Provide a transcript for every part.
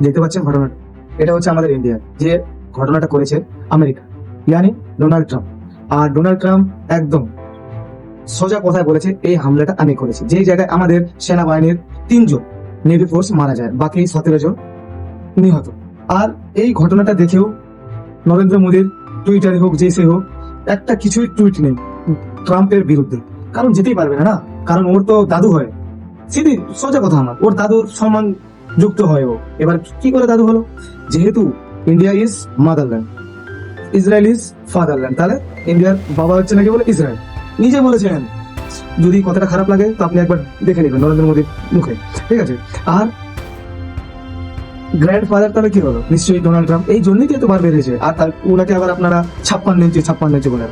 দেখতে পাচ্ছেন ঘটনাটা, এটা হচ্ছে আমাদের ইন্ডিয়া, যে ঘটনাটা করেছে আমেরিকা, ইয়ানি ডোনাল্ড ট্রাম্প। আর ডোনাল্ড ট্রাম্প একদম সোজা কথায় বলেছে এই হামলাটা আমি করেছি, যেই জায়গায় আমাদের সেনাবাহিনীর 3 জন নেভি ফোর্স মারা যায়, বাকি 17 জন নিহত। আর এই ঘটনাটা দেখেও নরেন্দ্র মোদীর টুইটারে হোক, যে সে হোক, একটা কিছুই টুইট নেই ট্রাম্পের বিরুদ্ধে। কারণ যেতেই পারবে না, কারণ ওর তো দাদু হয়। সেদিন সোজা কথা, আমার ওর দাদুর সম্মান যুক্ত হয় ও। এবার কি করে দাদু হলো? যেহেতু India is motherland, Israel is fatherland, তাহলে ইন্ডিয়ার বাবা হচ্ছে নাকি বলে ইসরায়েল। নিজে বলেছেন। যদি কথাটা খারাপ লাগে তো আপনি একবার দেখে নেবেন নরেন্দ্র মোদীর মুখে, ঠিক আছে? আর গ্র্যান্ড ফাদার তাহলে কি হলো? নিশ্চয়ই ডোনাল্ড ট্রাম্প। এই জন্যই তো এতবার বেড়েছে। আর তার ওনাকে আবার আপনারা 56 ইঞ্চি বলেন।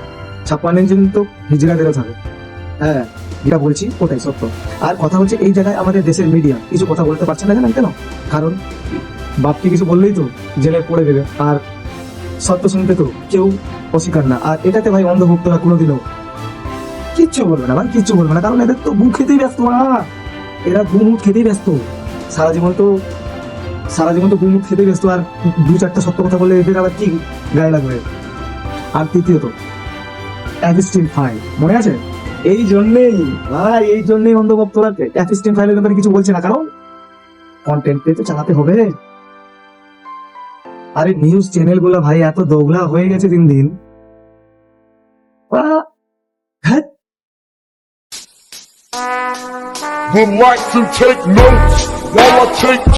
56 ইঞ্চি তো হিজড়াদেরও থাকে। হ্যাঁ, যেটা বলছি ওটাই সত্য। আর কথা হচ্ছে এই জায়গায় আমাদের দেশের মিডিয়া কিছু কথা বলতে পারছে না, জানেন কেন? কারণ বাপকে কিছু বললেই তো জেলে পড়ে দেবে, আর সত্য শুনতে তো কেউ অস্বীকার না। আর এটাতে ভাই অন্ধভক্তরা কোনোদিনও কিচ্ছু বলবে না ভাই, কিচ্ছু বলবে না, কারণ এদের তো গু খেতেই ব্যস্ত না। এরা গুমুট খেতেই ব্যস্ত সারা জীবন, তো সারা জীবন তো গুমুট খেতেই ব্যস্ত। আর 2-4টা সত্য কথা বললে এদের আবার কি গায়ে লাগবে? আর তৃতীয়ত অ্যাফিস্টিন ফাইল, মনে আছে? এই জন্যেই ভাই, এই জন্যই অন্ধভক্তরা অ্যাফিস্টিন ফাইলের ব্যাপারে কিছু বলছে না, কারণ কন্টেন্ট তো চালাতে হবে। আরে নিউজ চ্যানেল গুলো ভাই এত দোগলা হয়ে গেছে দিন দিন। হ্যাঁ, Would like to take notes while I take